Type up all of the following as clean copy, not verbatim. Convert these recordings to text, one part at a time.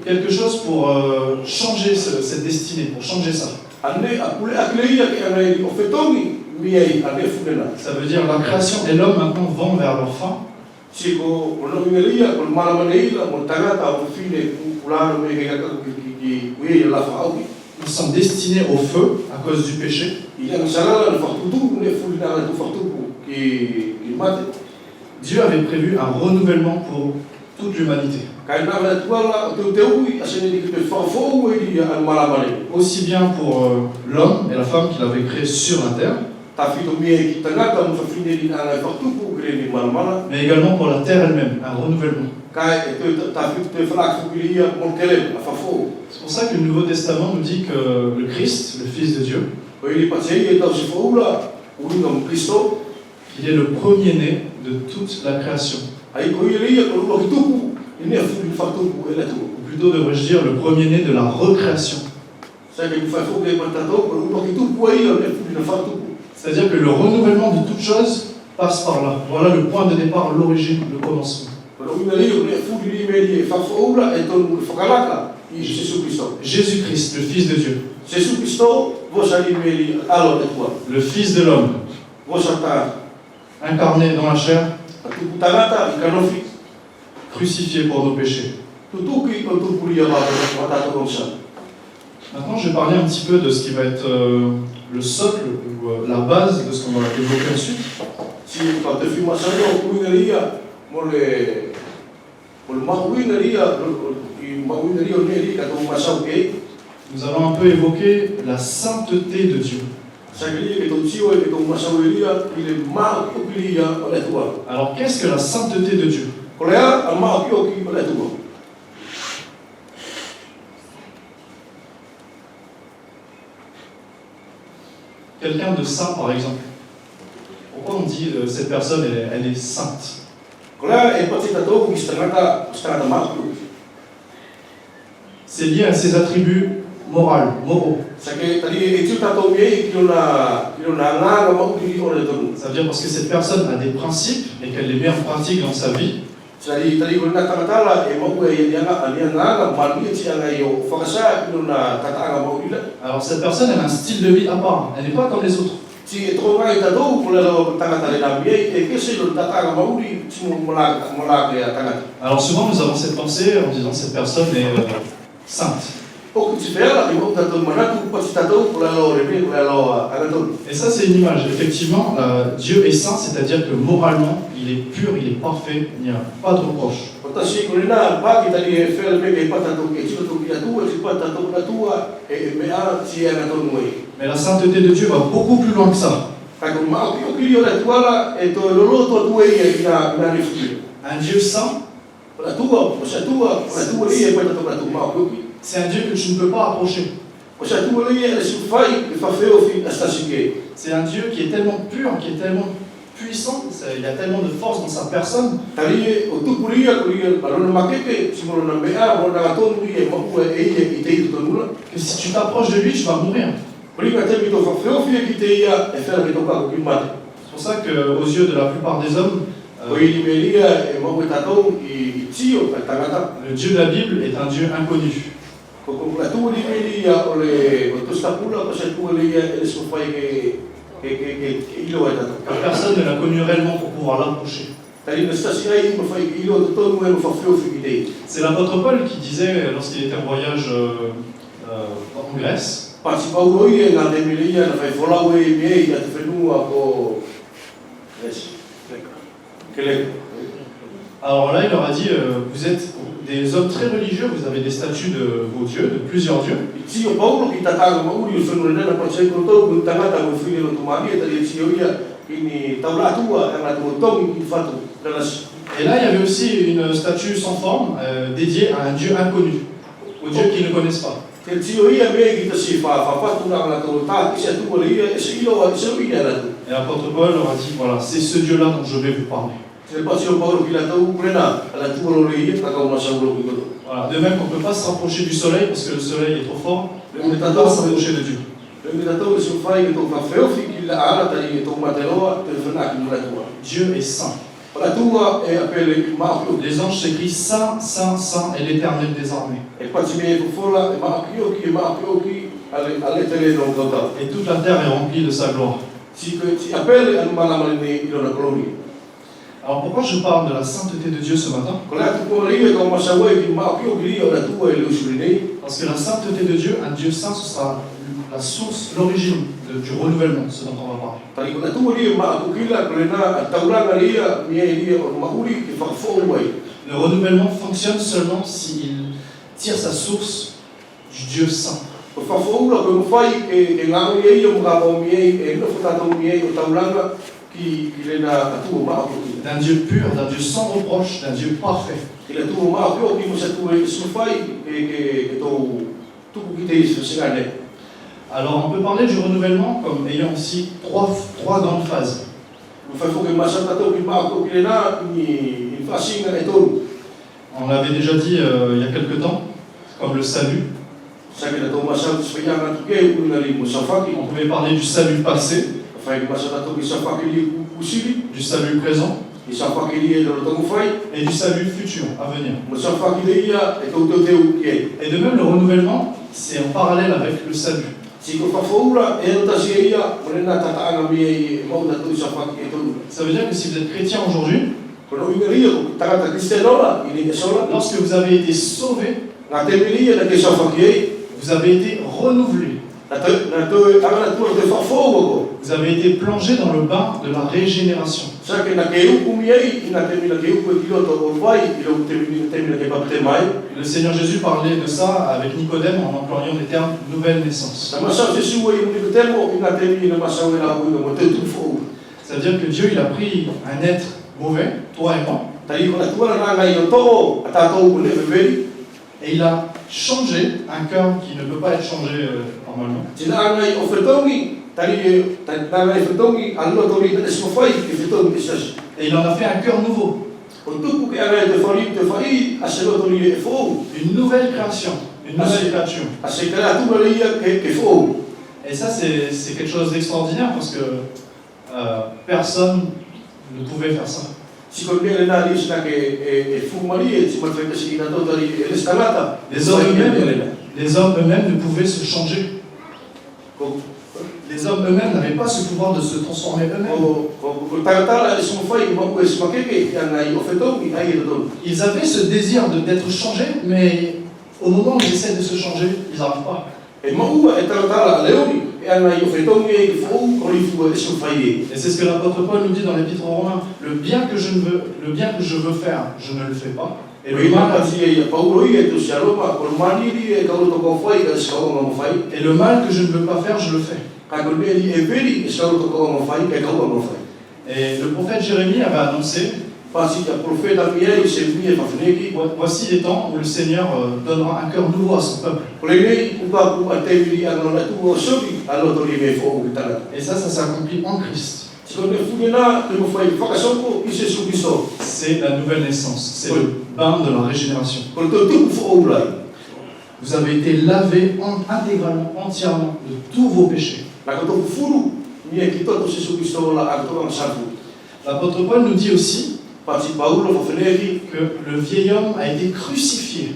quelque chose pour changer cette destinée, pour changer ça. Ça veut dire la création et l'homme maintenant vont vers leur fin. Ils sont destinés au feu à cause du péché. Dieu avait prévu un renouvellement pour toute l'humanité. Aussi bien pour l'homme et la femme qu'il avait créé sur la terre, mais également pour la terre elle-même, un renouvellement. C'est pour ça que le Nouveau Testament nous dit que le Christ, le Fils de Dieu, il est le premier-né de toute la création. Ou plutôt devrais-je dire le premier-né de la recréation. C'est-à-dire que le renouvellement de toute chose passe par là. Voilà le point de départ, l'origine, le commencement. Jésus-Christ, le Fils de Dieu. Le Fils de l'homme. Incarné dans la chair. Crucifié pour nos péchés. Maintenant, je vais parler un petit peu de ce qui va être le socle ou la base de ce qu'on va évoquer ensuite. Nous allons un peu évoquer la sainteté de Dieu. Alors, qu'est-ce que la sainteté de Dieu? Quelqu'un de saint, par exemple. Pourquoi on dit cette personne, elle est sainte? C'est lié à ses attributs moraux. Ça veut dire parce que cette personne a des principes et qu'elle les met en pratique dans sa vie. Alors cette personne, elle a un style de vie à part. Elle n'est pas comme les autres. Alors souvent nous avons cette pensée en disant cette personne est sainte. Et ça c'est une image. Effectivement, Dieu est saint, c'est-à-dire que moralement, il est pur, il est parfait, il n'y a pas de reproche. Mais la sainteté de Dieu va beaucoup plus loin que ça. Un Dieu saint, c'est un Dieu que tu ne peux pas approcher. C'est un Dieu qui est tellement pur, qui est tellement puissant, il a tellement de force dans sa personne. Que si tu t'approches de lui, tu vas mourir. C'est pour ça qu'aux yeux de la plupart des hommes, le Dieu de la Bible est un Dieu inconnu. Personne ne l'a connu réellement pour pouvoir l'approcher. C'est l'apôtre Paul qui disait, lorsqu'il était en voyage en Grèce, alors là il leur a dit, vous êtes des hommes très religieux, vous avez des statues de vos dieux, de plusieurs dieux. Et là il y avait aussi une statue sans forme dédiée à un dieu inconnu, aux dieux qu'ils ne connaissent pas. Et l'apôtre Paul leur a dit, voilà, c'est ce Dieu-là dont je vais vous parler. Voilà. De même qu'on ne peut pas se rapprocher du soleil parce que le soleil est trop fort, on ne peut pas se rapprocher de Dieu. Dieu est saint. Les anges s'écrient Saint, Saint, Saint et l'Éternel des armées. Et toute la terre est remplie de sa gloire. Alors pourquoi je parle de la sainteté de Dieu ce matin? Parce que la sainteté de Dieu, un Dieu saint, ce sera la source, l'origine du renouvellement, ce dont on va parler. Le renouvellement fonctionne seulement s'il tire sa source du Dieu saint. D'un Dieu pur, d'un Dieu sans reproche, d'un Dieu parfait. Alors on peut parler du renouvellement comme ayant aussi trois grandes phases. On l'avait déjà dit il y a quelque temps, comme le salut. On pouvait parler du salut passé, du salut présent et du salut futur à venir. Et de même le renouvellement, c'est en parallèle avec le salut. Ça veut dire que si vous êtes chrétien aujourd'hui, lorsque vous avez été sauvé, vous avez été renouvelé. Vous avez été plongé dans le bain de la régénération. Le Seigneur Jésus parlait de ça avec Nicodème en employant les termes nouvelle naissance. C'est-à-dire que Dieu il a pris un être mauvais, toi et moi, et il a changé un cœur qui ne peut pas être changé normalement. Et il en a fait un cœur nouveau. Une nouvelle création, une nouvelle créature. Et ça c'est quelque chose d'extraordinaire parce que personne ne pouvait faire ça. Les hommes eux-mêmes ne pouvaient se changer. Les hommes eux-mêmes n'avaient pas ce pouvoir de se transformer eux-mêmes. Ils avaient ce désir d'être changés, mais au moment où ils essaient de se changer, ils n'arrivent pas. Et c'est ce que l'apôtre Paul nous dit dans l'épître aux Romains. Le bien que je veux faire, je ne le fais pas. Et le mal que je ne veux pas faire, je le fais. Et le prophète Jérémie avait annoncé, voici les temps où le Seigneur donnera un cœur nouveau à son peuple. Et ça s'est accompli en Christ. C'est la nouvelle naissance, c'est le bain de la régénération. Vous avez été lavés intégralement, entièrement de tous vos péchés. L'apôtre Paul nous dit aussi que le vieil homme a été crucifié.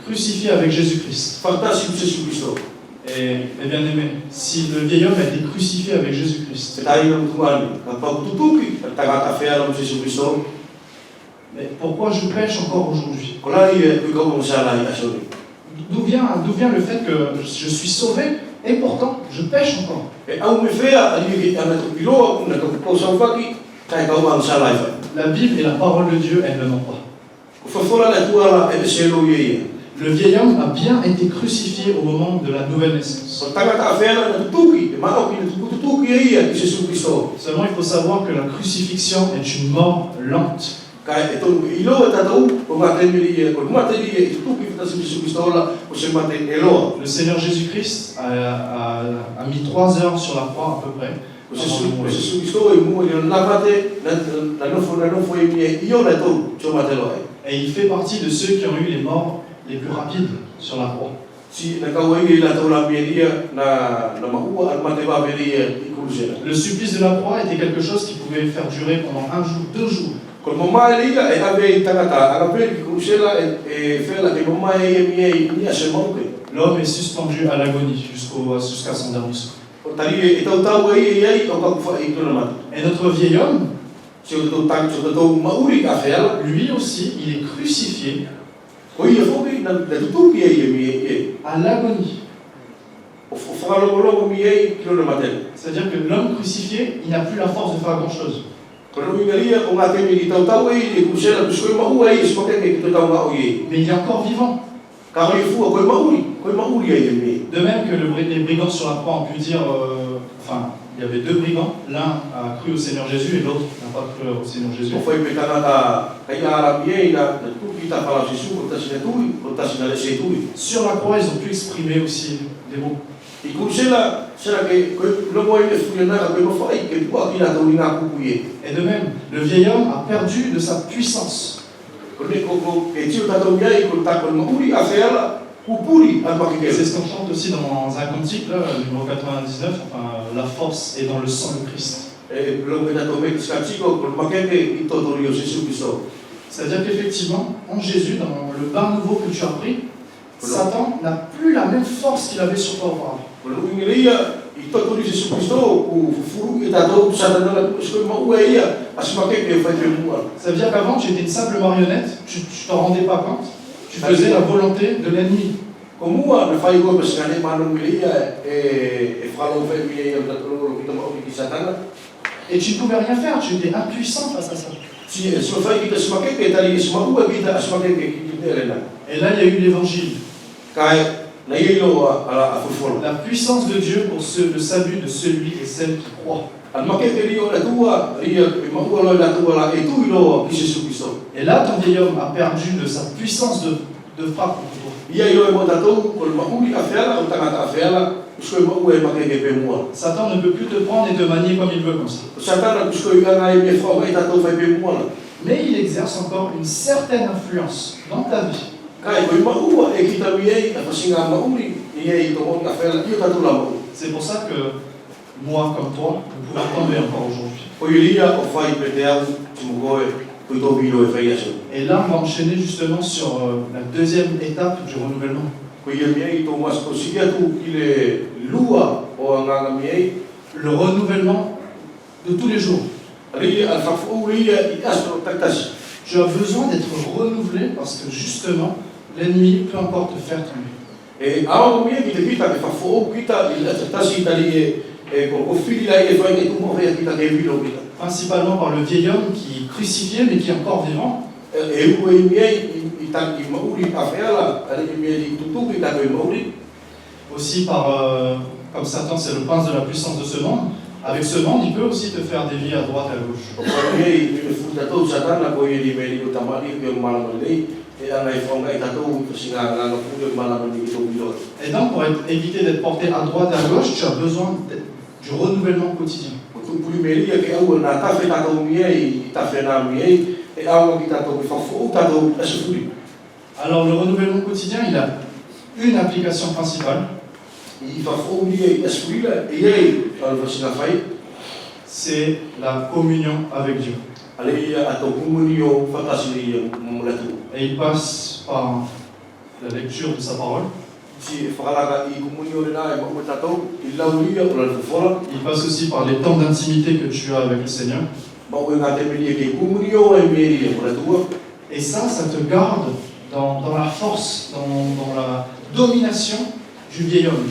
Crucifié avec Jésus-Christ. Et bien aimé, si le vieil homme a été crucifié avec Jésus-Christ, mais pourquoi je pêche encore aujourd'hui? D'où vient le fait que je suis sauvé et pourtant je pêche encore? La Bible et la parole de Dieu, elles ne mentent pas. Le vieil homme a bien été crucifié au moment de la nouvelle naissance. Seulement il faut savoir que la crucifixion est une mort lente. Le Seigneur Jésus-Christ a mis 3 heures sur la croix à peu près. Et il fait partie de ceux qui ont eu les morts les plus rapides sur la croix. Le supplice de la croix était quelque chose qui pouvait faire durer pendant 1 jour, 2 jours. L'homme est suspendu à l'agonie jusqu'à son dernier souffle. Et notre vieil homme, lui aussi, il est crucifié à l'agonie. C'est-à-dire que l'homme crucifié, il n'a plus la force de faire grand-chose. Mais il est encore vivant. De même que les brigands sur la croix ont pu dire, il y avait 2 brigands, l'un a cru au Seigneur Jésus et l'autre n'a pas cru au Seigneur Jésus. Sur la croix, ils ont pu exprimer aussi des mots. Et de même, le vieil homme a perdu de sa puissance. C'est ce qu'on chante aussi dans un cantique, là, numéro 99, la force est dans le sang de Christ. C'est-à-dire qu'effectivement, en Jésus, dans le bain nouveau que tu as pris, Satan n'a plus la même force qu'il avait sur toi auparavant. Ça veut dire qu'avant, tu étais une simple marionnette, tu ne t'en rendais pas compte, tu faisais la volonté de l'ennemi. Et tu ne pouvais rien faire, tu étais impuissant face à ça. Et là, il y a eu l'évangile. La puissance de Dieu pour le salut de celui et celle qui croient. Et là, ton vieil homme a perdu de sa puissance de frappe contre toi. Satan ne peut plus te prendre et te manier comme il veut comme ça. Mais il exerce encore une certaine influence dans ta vie. C'est pour ça que moi comme toi, nous pouvons tomber encore aujourd'hui. Et là, on va enchaîner justement sur la deuxième étape du renouvellement. Le renouvellement de tous les jours. Tu as besoin d'être renouvelé parce que justement, l'ennemi peut encore te faire tomber. Principalement par le vieil homme qui est crucifié mais qui est encore vivant. Aussi par, comme Satan c'est le prince de la puissance de ce monde, avec ce monde il peut aussi te faire dévier à droite et à gauche. Et donc pour éviter d'être porté à droite et à gauche, tu as besoin du renouvellement quotidien. Alors le renouvellement quotidien, il a une application principale. C'est la communion avec Dieu. Et il passe par la lecture de sa parole. Il passe aussi par les temps d'intimité que tu as avec le Seigneur. Et ça te garde dans la force, dans la domination du vieil homme.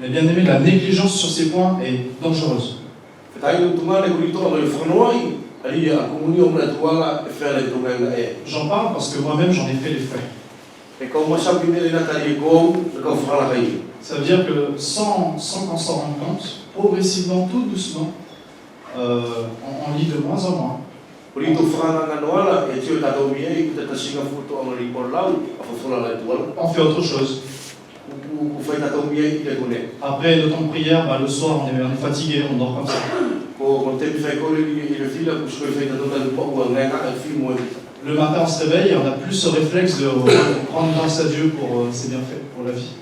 Mais bien aimé, la négligence sur ces points est dangereuse. J'en parle parce que moi-même j'en ai fait les frais. Ça veut dire que sans qu'on s'en rende compte, progressivement, tout doucement, on lit de moins en moins. On fait autre chose. Après le temps de prière, le soir on est fatigué, on dort comme ça. Le matin, on se réveille et on n'a plus ce réflexe de rendre grâce à Dieu pour ses bienfaits, pour la vie.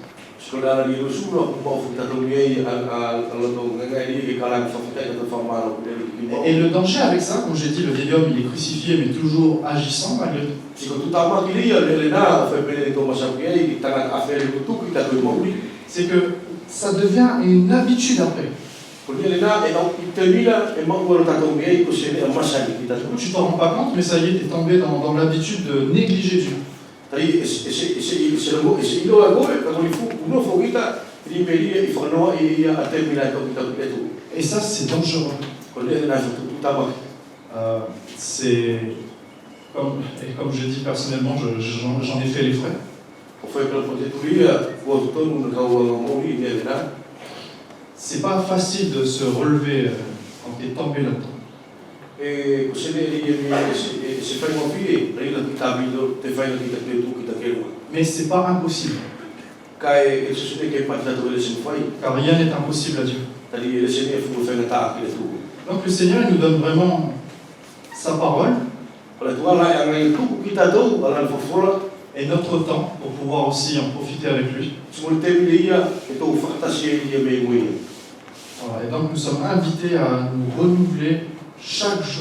Et le danger avec ça, comme j'ai dit, le vieil homme, il est crucifié, mais toujours agissant malgré tout. C'est que ça devient une habitude après. Tu t'en rends pas compte, mais ça y est, tu es tombé dans l'habitude de négliger Dieu. Et ça, c'est dangereux. C'est comme je dis personnellement, j'en ai fait les frais. C'est pas facile de se relever quand tu es tombé là-dedans. Mais c'est pas impossible. Car rien n'est impossible à Dieu. Donc le Seigneur il nous donne vraiment sa parole et notre temps pour pouvoir aussi en profiter avec lui. Voilà, et donc nous sommes invités à nous renouveler chaque jour.